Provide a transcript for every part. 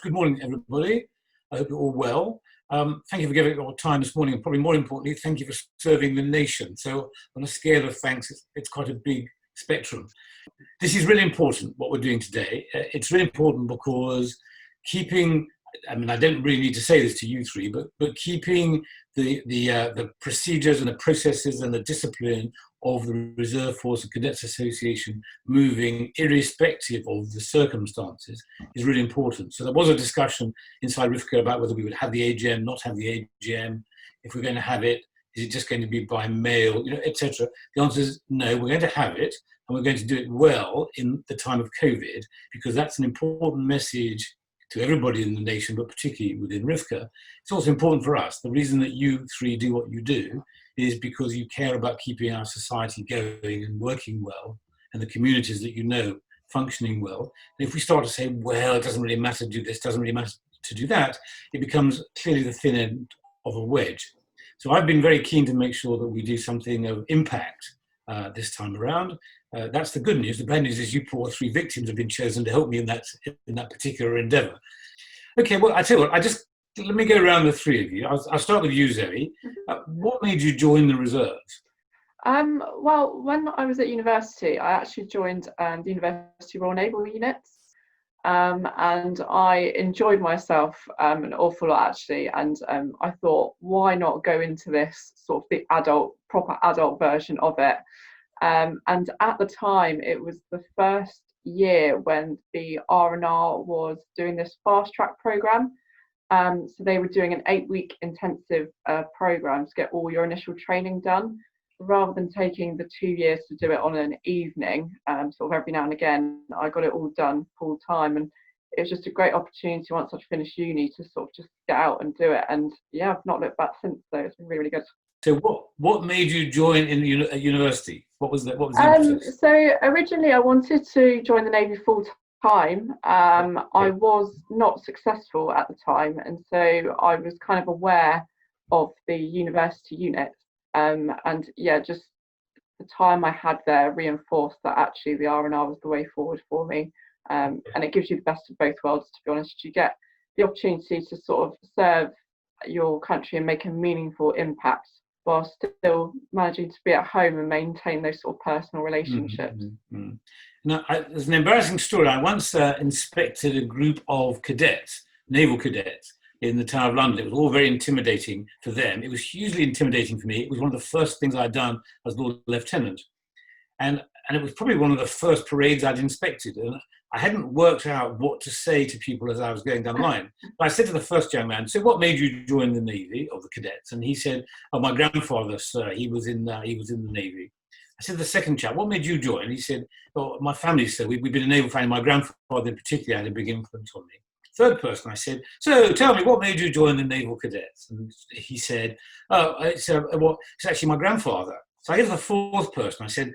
Good morning, everybody. I hope you're all well. Thank you for giving your time this morning, and probably more importantly, thank you for serving the nation. So on a scale of thanks, it's quite a big spectrum. This is really important, what we're doing today. It's really important because keeping, I don't really need to say this to you three, but keeping the procedures and the processes and the discipline of the Reserve Force and Cadets Association moving irrespective of the circumstances is really important. So there was a discussion inside RFCA about whether we would have the AGM, not have the AGM. If we're going to have it, is it just going to be by mail, etc.? The answer is no, we're going to have it, and we're going to do it well in the time of COVID, because that's an important message to everybody in the nation, but particularly within RFCA. It's also important for us. The reason that you three do what you do is because you care about keeping our society going and working well, and the communities that you know functioning well. And if we start to say, well, it doesn't really matter to do this, doesn't really matter to do that, it becomes clearly the thin end of a wedge. So I've been very keen to make sure that we do something of impact this time around. That's the good news. The bad news is you poor three victims have been chosen to help me in that particular endeavour. Okay, well, I tell you what, let me go around the three of you. I'll start with you, Zoe. What made you join the reserves? Well, when I was at university, I actually joined the University Royal Naval Units, and I enjoyed myself an awful lot, actually. And I thought, why not go into this sort of the proper adult version of it? And at the time, it was the first year when the R&R was doing this fast track programme. So they were doing an 8-week intensive programme to get all your initial training done, rather than taking the 2 years to do it on an evening, sort of every now and again. I got it all done full time, and it was just a great opportunity once I'd finished uni to sort of just get out and do it. And yeah, I've not looked back since, though. It's been really, really good. So what made you join at university? What was the impetus? So originally I wanted to join the Navy full time. I was not successful at the time, and so I was kind of aware of the university units, and yeah, just the time I had there reinforced that actually the R&R was the way forward for me, and it gives you the best of both worlds, to be honest. You get the opportunity to sort of serve your country and make a meaningful impact, while still managing to be at home and maintain those sort of personal relationships. Mm-hmm. Now, there's an embarrassing story. I once inspected a group of cadets, naval cadets, in the Tower of London. It was all very intimidating for them. It was hugely intimidating for me. It was one of the first things I'd done as Lord Lieutenant. And it was probably one of the first parades I'd inspected. And I hadn't worked out what to say to people as I was going down the line. But I said to the first young man, so what made you join the Navy, or the cadets? And he said, oh, my grandfather, sir, he was in the Navy. I said, the second chap, what made you join? He said, oh, my family, sir, we've been a naval family. My grandfather in particular had a big influence on me. Third person, I said, so tell me, what made you join the naval cadets? And he said, oh, it's actually my grandfather. So I get to the fourth person. I said,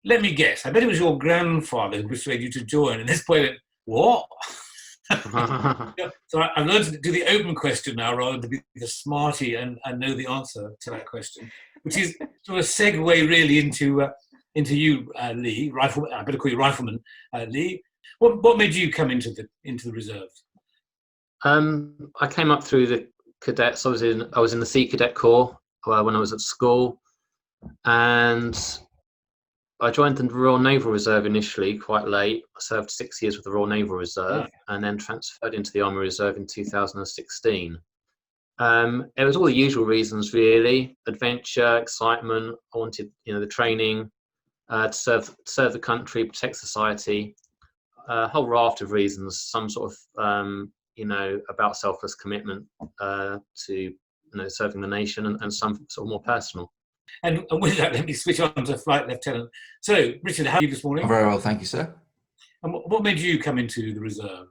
let me guess, I bet it was your grandfather who persuaded you to join. And this boy went, what? So I've learned to do the open question now rather than be the smarty and know the answer to that question, which is sort of a segue really into you, Lee, I better call you Rifleman, Lee. What made you come into the reserves? I came up through the cadets. I was in the Sea Cadet Corps when I was at school, and I joined the Royal Naval Reserve initially quite late. I served 6 years with the Royal Naval Reserve, and then transferred into the Army Reserve in 2016. It was all the usual reasons, really: adventure, excitement. I wanted, the training, to serve the country, protect society. A whole raft of reasons. Some sort of about selfless commitment to serving the nation, and some sort of more personal. And with that, let me switch on to Flight Lieutenant. So, Richard, how are you this morning? I'm very well, thank you, sir. And what made you come into the reserves?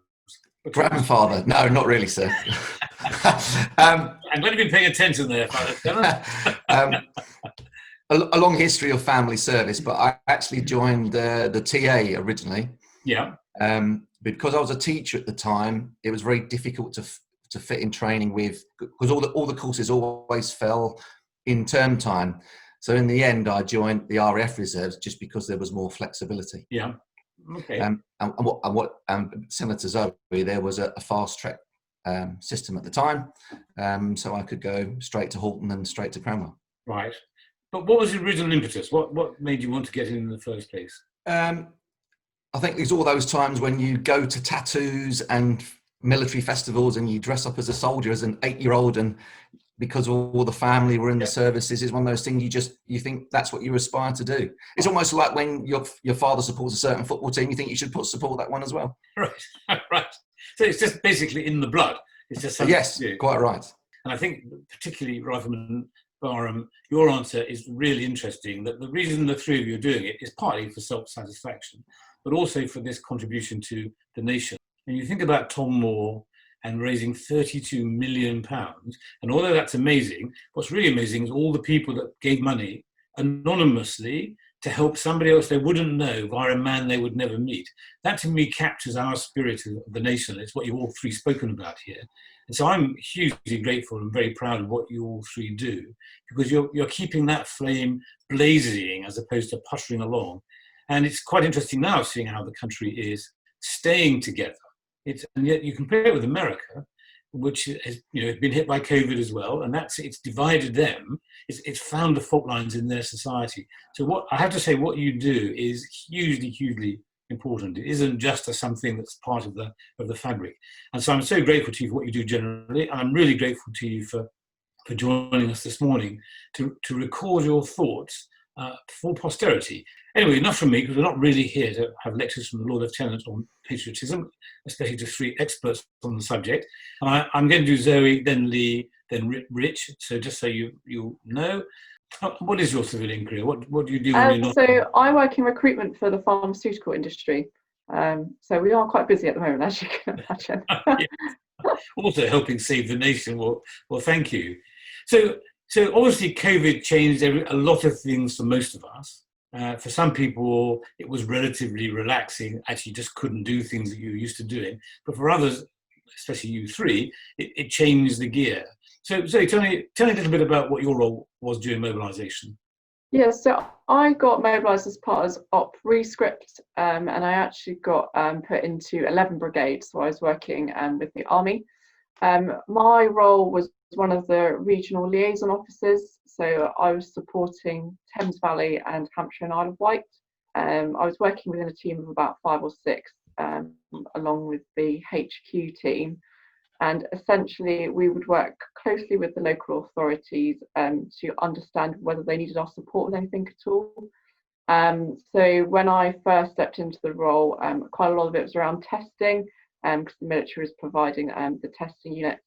Grandfather? No, not really, sir. I'm glad you've been paying attention there, Flight Lieutenant. A long history of family service, but I actually joined the TA originally. Yeah. Because I was a teacher at the time, it was very difficult to fit in training with, because all the courses always fell in term time. So in the end, I joined the RAF Reserves just because there was more flexibility. Yeah. Okay. Similar to Zoe, there was a fast track system at the time, so I could go straight to Halton and straight to Cranwell. Right. But what was the original impetus? What made you want to get in the first place? I think it's all those times when you go to tattoos and military festivals and you dress up as a soldier as an 8-year-old, and because all the family were in the services, it's one of those things you think that's what you aspire to do. It's almost like when your father supports a certain football team, you think you should support that one as well. Right, right. So it's just basically in the blood. It's just something yes, to do. Quite right. And I think particularly Rifleman Barham, your answer is really interesting, that the reason the three of you are doing it is partly for self-satisfaction, but also for this contribution to the nation. And you think about Tom Moore and raising £32 million, and although that's amazing, what's really amazing is all the people that gave money anonymously to help somebody else they wouldn't know via a man they would never meet. That to me captures our spirit of the nation. It's what you've all three spoken about here. And so I'm hugely grateful and very proud of what you all three do, because you're keeping that flame blazing as opposed to puttering along. And it's quite interesting now seeing how the country is staying together. And yet you compare it with America, which has been hit by COVID as well, and it's divided them. It's found the fault lines in their society. So what I have to say, what you do is hugely, hugely important. It isn't just something that's part of the fabric. And so I'm so grateful to you for what you do generally, and I'm really grateful to you for joining us this morning to record your thoughts for posterity. Anyway, enough from me, because we're not really here to have lectures from the Lord Lieutenant on patriotism, especially to three experts on the subject. And I'm going to do Zoe, then Lee, then Rich. So just so you know, what is your civilian career? What do you do when you're not? So I work in recruitment for the pharmaceutical industry. So we are quite busy at the moment, as you can imagine. Also helping save the nation. Well, thank you. So obviously COVID changed a lot of things for most of us. For some people, it was relatively relaxing. Actually, you just couldn't do things that you were used to doing. But for others, especially you three, it changed the gear. So tell me a little bit about what your role was during mobilisation. Yeah, so I got mobilised as part of Op Rescript, and I actually got put into 11 brigades. So I was working with the Army. My role was one of the regional liaison officers, so I was supporting Thames Valley and Hampshire and Isle of Wight. I was working within a team of about 5 or 6, along with the HQ team, and essentially we would work closely with the local authorities to understand whether they needed our support with anything at all. So when I first stepped into the role, quite a lot of it was around testing, because the military was providing the testing unit.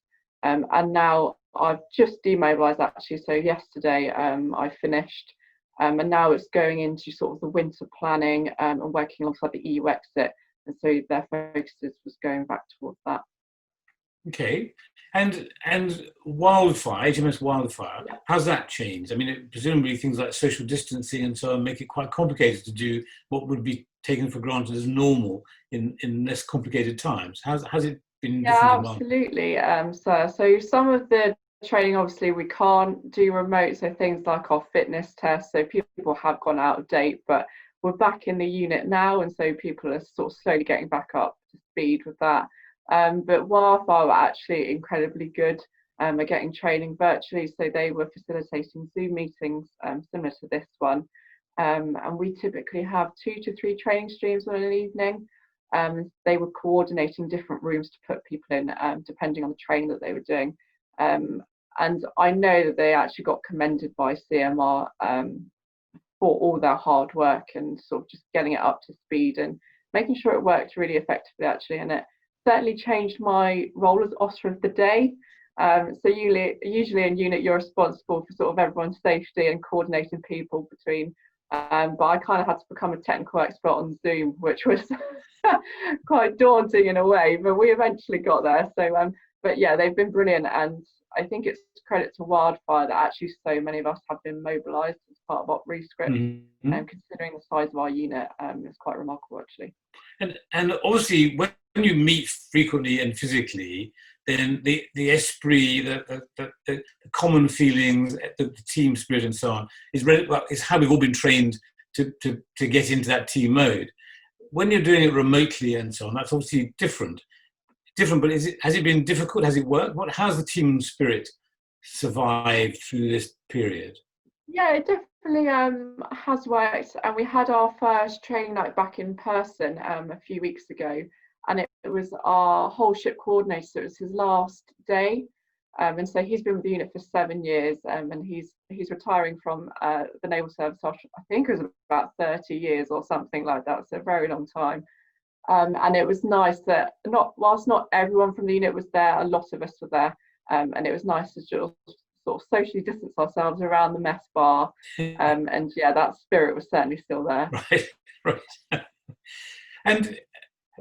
And now I've just demobilised actually, so yesterday I finished, and now it's going into sort of the winter planning and working alongside the EU exit, and so their focus was going back towards that. Okay, and wildfire, HMS Wildfire, how's that changed? I mean, presumably things like social distancing and so on make it quite complicated to do what would be taken for granted as normal in less complicated times. Has it been different? Yeah, absolutely, sir. So some of the training, obviously, we can't do remote, so things like our fitness tests, so people have gone out of date, but we're back in the unit now, and so people are sort of slowly getting back up to speed with that. But Wildfire were actually incredibly good at getting training virtually, so they were facilitating Zoom meetings similar to this one. And we typically have 2 to 3 training streams on an evening. They were coordinating different rooms to put people in, depending on the training that they were doing. And I know that they actually got commended by CMR for all their hard work and sort of just getting it up to speed and making sure it worked really effectively, actually. And it certainly changed my role as officer of the day. So usually in unit, you're responsible for sort of everyone's safety and coordinating people between. But I kind of had to become a technical expert on Zoom, which was quite daunting in a way, but we eventually got there. So, but yeah, they've been brilliant, and I think it's credit to Wildfire that actually so many of us have been mobilised as part of Op Rescript, and considering the size of our unit, it's quite remarkable actually. And obviously, when you meet frequently and physically, then the esprit, the common feelings, the team spirit, and so on is how we've all been trained to get into that team mode. when you're doing it remotely and so on, that's obviously different. But has it been difficult? Has it worked? How's the team spirit survived through this period? Yeah, it definitely has worked. And we had our first training night back in person a few weeks ago, and it was our whole ship coordinator. So it was his last day, and so he's been with the unit for 7 years, and he's retiring from the naval service after, I think it was about 30 years or something like that. So a very long time. And it was nice that whilst not everyone from the unit was there, a lot of us were there, and it was nice to just sort of socially distance ourselves around the mess bar, and yeah, that spirit was certainly still there. Right. And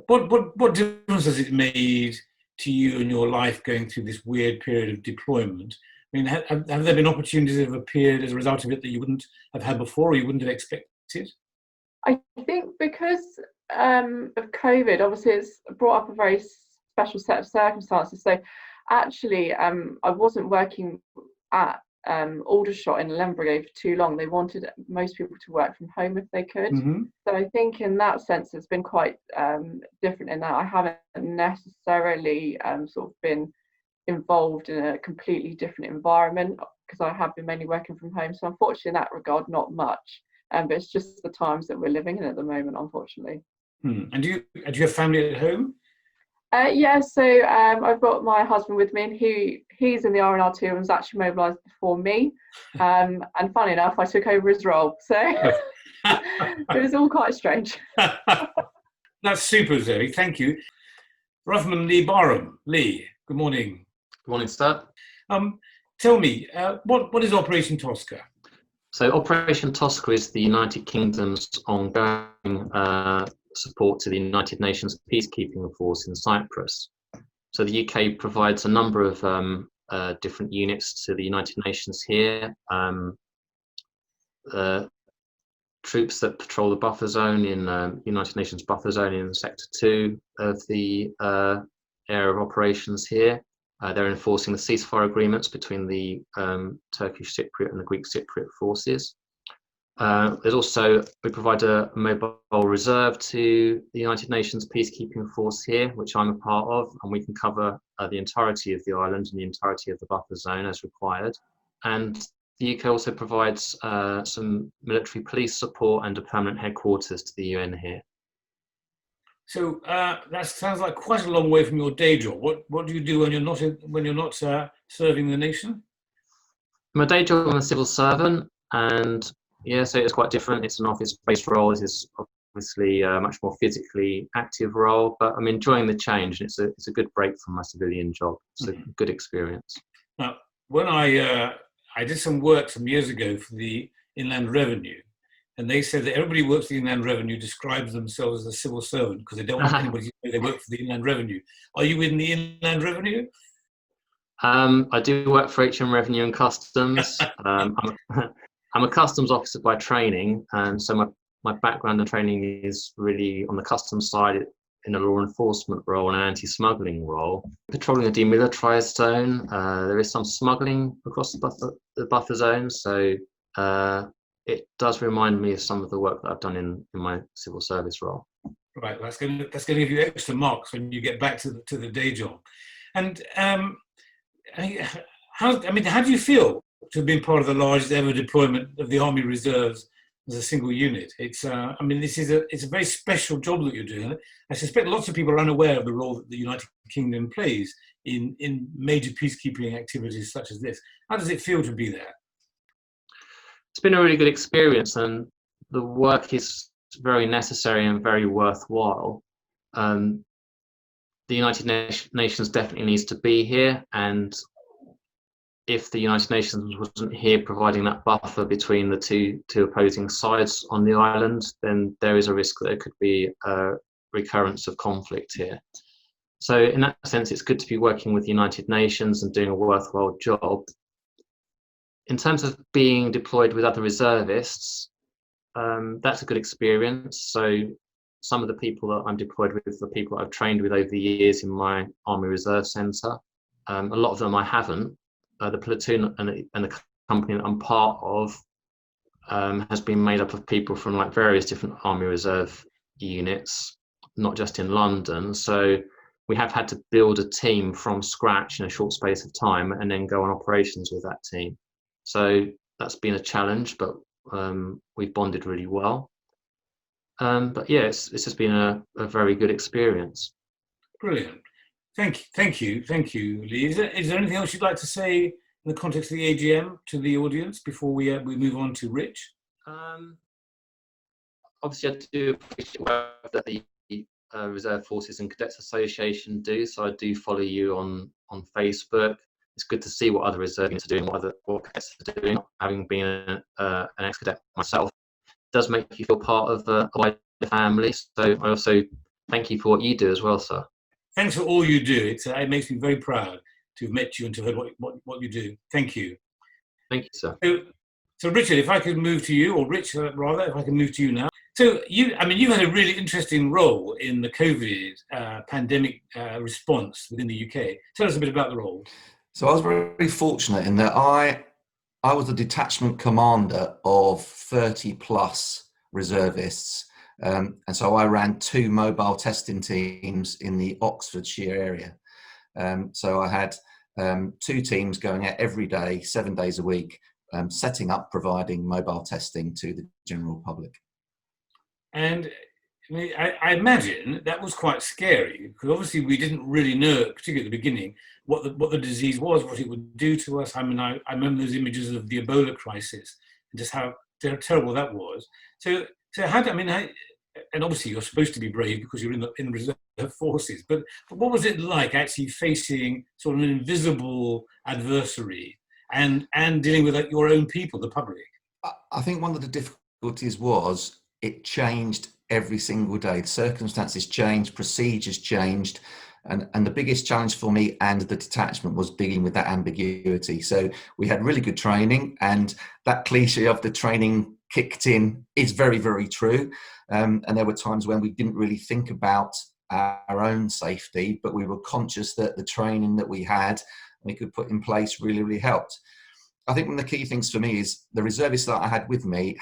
what difference has it made to you in your life going through this weird period of deployment? I mean, have there been opportunities that have appeared as a result of it that you wouldn't have had before, or you wouldn't have expected? I think because of COVID, obviously it's brought up a very special set of circumstances. So actually, I wasn't working at Aldershot in London Brigade for too long. They wanted most people to work from home if they could. Mm-hmm. So I think in that sense, it's been quite different in that I haven't necessarily sort of been involved in a completely different environment, because I have been mainly working from home. So unfortunately, in that regard, not much. But it's just the times that we're living in at the moment, unfortunately. And do you have family at home? Yeah, so I've got my husband with me, and he's in the R&R too, and was actually mobilised before me. And funny enough, I took over his role, so it was all quite strange. That's super, Zoe. Thank you. Ruffman Lee Barham. Lee, good morning. Good morning, sir. Tell me, what is Operation Tosca? So Operation Tosca is the United Kingdom's ongoing support to the United Nations peacekeeping force in Cyprus. So the UK provides a number of different units to the United Nations here. Troops that patrol the buffer zone in United Nations buffer zone in Sector 2 of the area of operations here. They're enforcing the ceasefire agreements between the Turkish Cypriot and the Greek Cypriot forces. There's also, we provide a mobile reserve to the United Nations peacekeeping force here, which I'm a part of, and we can cover the entirety of the island and the entirety of the buffer zone as required. And the UK also provides some military police support and a permanent headquarters to the UN here. So that sounds like quite a long way from your day job. What do you do when you're not serving the nation? My day job, I'm a civil servant, and yeah, so it's quite different. It's an office-based role. It is obviously a much more physically active role, but I'm enjoying the change. It's a good break from my civilian job. It's a good experience. Now, when I did some work some years ago for the Inland Revenue, and they said that everybody who works for the Inland Revenue describes themselves as a civil servant because they don't want anybody to know they work for the Inland Revenue. Are you in the Inland Revenue? I do work for HM Revenue and Customs. I'm a customs officer by training, and so my background and training is really on the customs side in a law enforcement role and an anti-smuggling role. Patrolling a demilitarised zone, there is some smuggling across the buffer zone, so it does remind me of some of the work that I've done in my civil service role. Right, that's going to give you extra marks when you get back to the day job. And how do you feel to have been part of the largest ever deployment of the Army Reserves as a single unit? It's a very special job that you're doing. I suspect lots of people are unaware of the role that the United Kingdom plays in major peacekeeping activities such as this. How does it feel to be there? It's been a really good experience, and the work is very necessary and very worthwhile. The United Nations definitely needs to be here, and if the United Nations wasn't here providing that buffer between the two opposing sides on the island, then there is a risk that there could be a recurrence of conflict here. So in that sense, it's good to be working with the United Nations and doing a worthwhile job. In terms of being deployed with other reservists, that's a good experience. So some of the people that I'm deployed with are people I've trained with over the years in my Army Reserve Centre. A lot of them I haven't. The platoon and the company that I'm part of has been made up of people from like various different Army Reserve units, not just in London. So we have had to build a team from scratch in a short space of time and then go on operations with that team. So that's been a challenge, but we've bonded really well. But yeah, it's just been a very good experience. Brilliant. Thank you, Lee. Is there anything else you'd like to say in the context of the AGM to the audience before we move on to Rich? Obviously, I do appreciate the work that the Reserve Forces and Cadets Association do. So I do follow you on Facebook. It's good to see what other reserve units are doing, what cadets are doing. Having been an ex-cadet myself, it does make you feel part of a wider family. So I also thank you for what you do as well, sir. Thanks for all you do. It makes me very proud to have met you and to have heard what you do. Thank you. Thank you, sir. So Richard, if I could move to you, or Rich rather, if I can move to you now. So you had a really interesting role in the COVID pandemic response within the UK. Tell us a bit about the role. So I was very fortunate in that I was the detachment commander of 30 plus reservists. And so I ran 2 mobile testing teams in the Oxfordshire area. So I had 2 teams going out every day, 7 days a week, setting up, providing mobile testing to the general public. And I imagine that was quite scary, because obviously we didn't really know, particularly at the beginning, what the disease was, what it would do to us. I mean, I remember those images of the Ebola crisis and just how terrible that was. So and obviously you're supposed to be brave because you're in the reserve forces, but what was it like actually facing sort of an invisible adversary and dealing with your own people, the public? I think one of the difficulties was it changed every single day. The circumstances changed, procedures changed, and the biggest challenge for me and the detachment was dealing with that ambiguity. So we had really good training, and that cliche of the training kicked in is very, very true. And there were times when we didn't really think about our own safety, but we were conscious that the training that we had, we could put in place really, really helped. I think one of the key things for me is the reservists that I had with me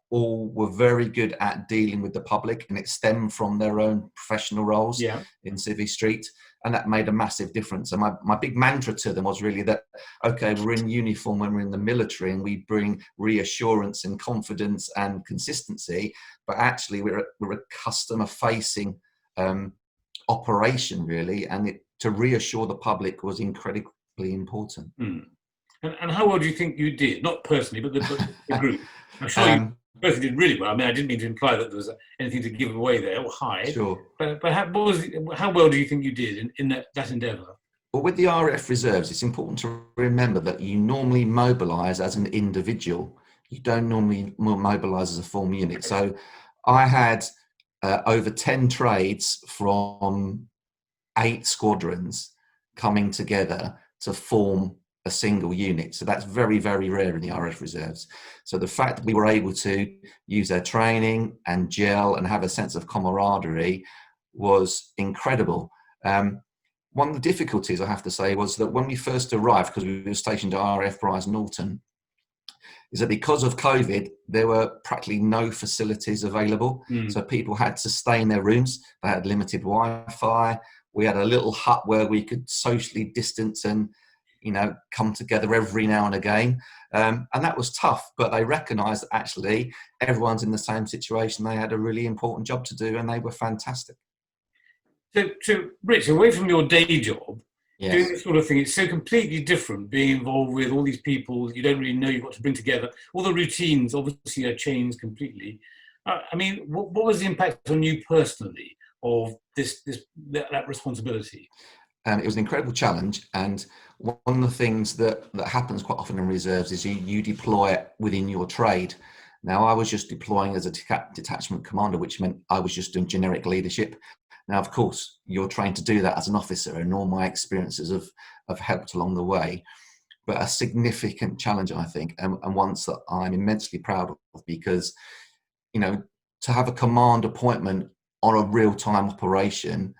all were very good at dealing with the public, and it stemmed from their own professional roles in Civvy Street, and that made a massive difference. And my big mantra to them was really that, okay, we're in uniform when we're in the military and we bring reassurance and confidence and consistency, but actually we're a customer facing operation really, and to reassure the public was incredibly important. And how well do you think you did? Not personally, but the group. I'm sure you both did really well. I mean, I didn't mean to imply that there was anything to give away there or hide. Sure. But how well do you think you did in that endeavour? Well, with the RF reserves, it's important to remember that you normally mobilise as an individual. You don't normally mobilise as a form unit. So I had over 10 trades from 8 squadrons coming together to form a single unit. So that's very, very rare in the RF reserves. So the fact that we were able to use their training and gel and have a sense of camaraderie was incredible. One of the difficulties, I have to say, was that when we first arrived, because we were stationed at RF Bryce Norton, is that because of COVID, there were practically no facilities available. So people had to stay in their rooms. They had limited Wi-Fi. We had a little hut where we could socially distance and come together every now and again. And that was tough, but they recognised that actually everyone's in the same situation. They had a really important job to do, and they were fantastic. So Rich, away from your day job, Yes. doing this sort of thing, it's so completely different being involved with all these people you don't really know you've got to bring together. All the routines obviously are changed completely. I mean, what was the impact on you personally of that responsibility? It was an incredible challenge, and one of the things that happens quite often in reserves is you deploy within your trade. Now, I was just deploying as a detachment commander, which meant I was just doing generic leadership. Now, of course, you're trained to do that as an officer, and all my experiences have helped along the way. But a significant challenge, I think, and one that I'm immensely proud of, because, to have a command appointment on a real-time operation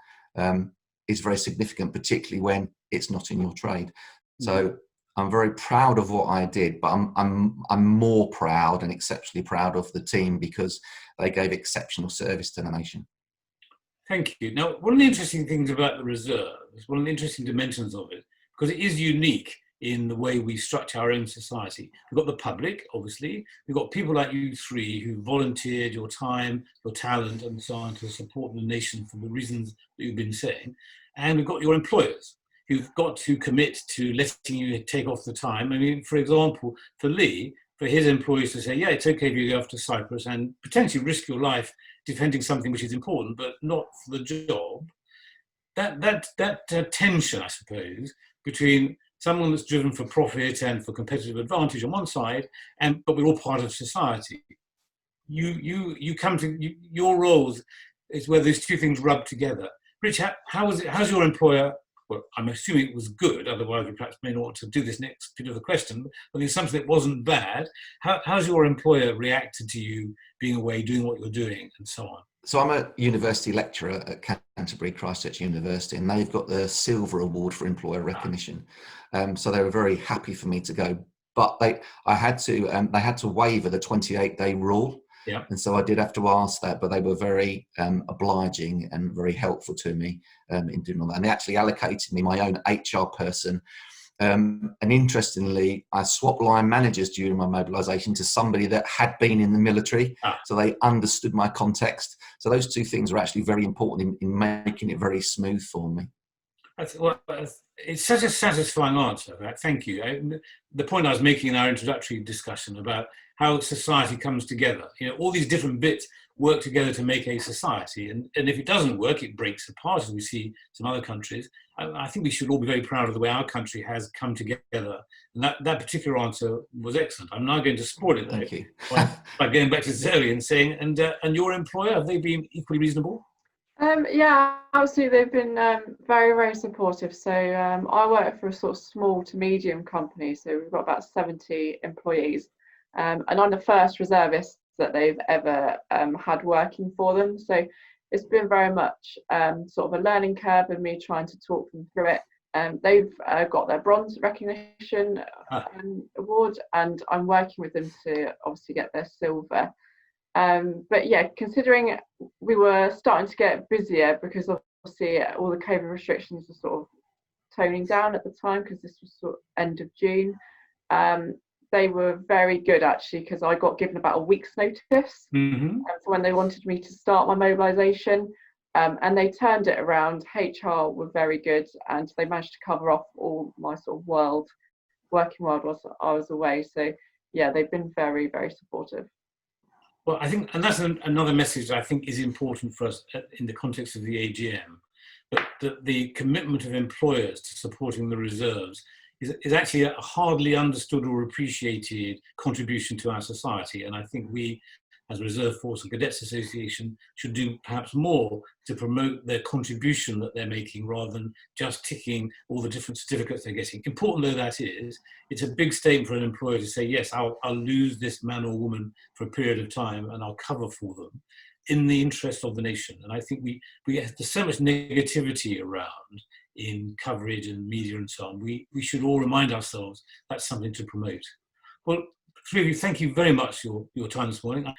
is very significant, particularly when it's not in your trade. So I'm very proud of what I did, but I'm more proud and exceptionally proud of the team because they gave exceptional service to the nation. Thank you. Now, one of the interesting things about the reserves, one of the interesting dimensions of it, because it is unique in the way we structure our own society. We've got the public, obviously. We've got people like you three who volunteered your time, your talent, and so on to support the nation for the reasons that you've been saying. And we've got your employers who've got to commit to letting you take off the time. I mean, for example, for Lee, for his employees to say, yeah, it's okay if you go off to Cyprus and potentially risk your life defending something which is important, but not for the job. That tension, I suppose, between someone that's driven for profit and for competitive advantage on one side, but we're all part of society. You come to your roles is where those two things rub together. Rich, how's your employer? Well, I'm assuming it was good, otherwise we perhaps may not want to do this next bit of the question, but the assumption it wasn't bad. How's your employer reacted to you being away, doing what you're doing, and so on? So I'm a university lecturer at Canterbury Christchurch University, and they've got the Silver Award for Employer Recognition. So they were very happy for me to go, but they had to waiver the 28-day rule. Yeah. And so I did have to ask that, but they were very obliging and very helpful to me in doing all that. And they actually allocated me my own HR person. And interestingly, I swapped line managers during my mobilisation to somebody that had been in the military, so they understood my context. So those two things are actually very important in making it very smooth for me. It's such a satisfying answer. Right? Thank you. The point I was making in our introductory discussion about how society comes together, all these different bits work together to make a society, and if it doesn't work, it breaks apart, as we see some other countries. I think we should all be very proud of the way our country has come together, and that particular answer was excellent. I'm now going to support it, Thank you. by going back to Zoe and saying, and your employer, have they been equally reasonable? Yeah, absolutely. They've been very, very supportive. So I work for a sort of small to medium company, so we've got about 70 employees, and I'm the first reservist that they've ever had working for them. So it's been very much sort of a learning curve and me trying to talk them through it. They've got their bronze recognition award, and I'm working with them to obviously get their silver. But yeah, considering we were starting to get busier because obviously all the COVID restrictions were sort of toning down at the time, because this was sort of end of June. They were very good actually, because I got given about a week's notice for when they wanted me to start my mobilisation, and they turned it around. HR were very good, and they managed to cover off all my sort of working world whilst I was away. So yeah, they've been very, very supportive. Well, I think, and that's another message that I think is important for us in the context of the AGM, but the commitment of employers to supporting the reserves is actually a hardly understood or appreciated contribution to our society. And I think we, as Reserve Force and Cadets Association, should do perhaps more to promote their contribution that they're making, rather than just ticking all the different certificates they're getting. Important though that is, it's a big statement for an employer to say, yes, I'll lose this man or woman for a period of time and I'll cover for them in the interest of the nation. And I think there's so much negativity around in coverage and media and so on. We should all remind ourselves that's something to promote. Well, three of you, thank you very much for your time this morning.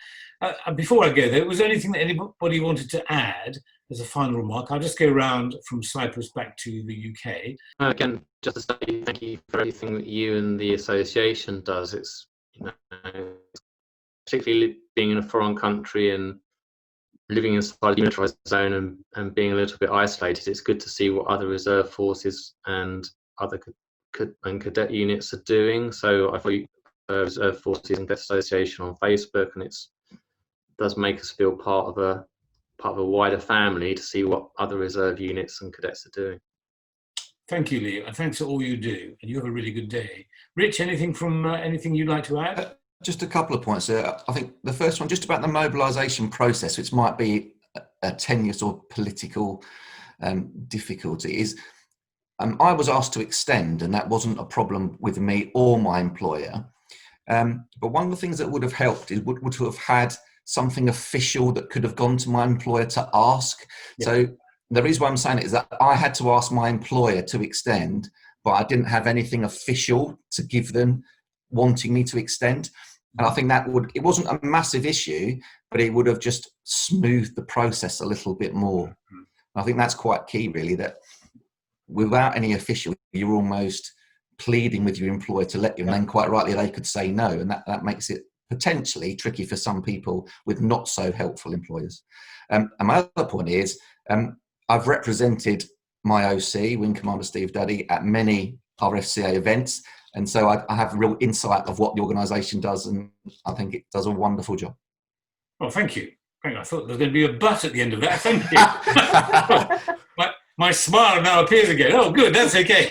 Before I go there, was there anything that anybody wanted to add as a final remark? I'll just go around from Cyprus back to the UK. Again, just to say thank you for everything that you and the association does. It's, particularly being in a foreign country and living inside a demilitarised zone and being a little bit isolated, it's good to see what other reserve forces and other cadet units are doing. So I follow Reserve Forces and Cadet Association on Facebook, and it does make us feel part of a wider family to see what other reserve units and cadets are doing. Thank you, Lee, and thanks for all you do. And you have a really good day. Rich, anything you'd like to add? Just a couple of points. I think the first one, just about the mobilisation process, which might be a tenuous or political difficulty, is I was asked to extend, and that wasn't a problem with me or my employer. But one of the things that would have helped is would to have had something official that could have gone to my employer to ask. Yeah. So the reason why I'm saying it is that I had to ask my employer to extend, but I didn't have anything official to give them wanting me to extend. And I think it wasn't a massive issue, but it would have just smoothed the process a little bit more. I think that's quite key, really, that without any official, you're almost pleading with your employer to let you, and then quite rightly they could say no, and that makes it potentially tricky for some people with not so helpful employers. And my other point is, I've represented my OC, Wing Commander Steve Duddy, at many RFCA events, and so I have real insight of what the organisation does, and I think it does a wonderful job. Well, thank you. I thought there was going to be a but at the end of that. Thank you. My smile now appears again. Oh, good, that's okay.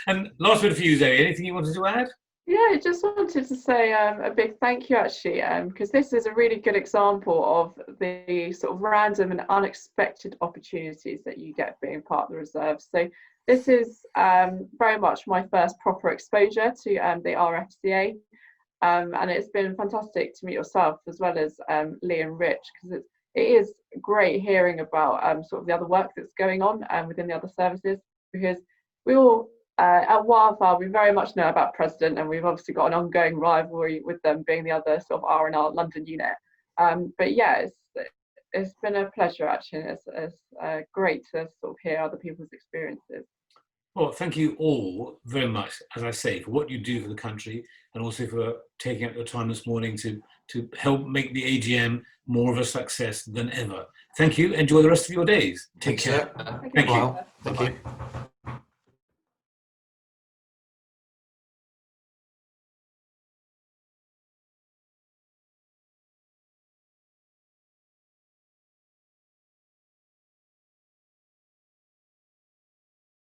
And last bit for you, Zoe. Anything you wanted to add? Yeah, I just wanted to say a big thank you, actually, because this is a really good example of the sort of random and unexpected opportunities that you get being part of the reserves. So this is very much my first proper exposure to the RFCA, and it's been fantastic to meet yourself as well as Lee and Rich, because it is great hearing about sort of the other work that's going on within the other services, because we all at Wildfire, we very much know about President, and we've obviously got an ongoing rivalry with them being the other sort of R&R London unit. But yeah, it's been a pleasure, actually. It's great to sort of hear other people's experiences. Well, thank you all very much, as I say, for what you do for the country, and also for taking up your time this morning to help make the AGM more of a success than ever. Thank you. Enjoy the rest of your days. Take care. Thank you. Bye. Thank you.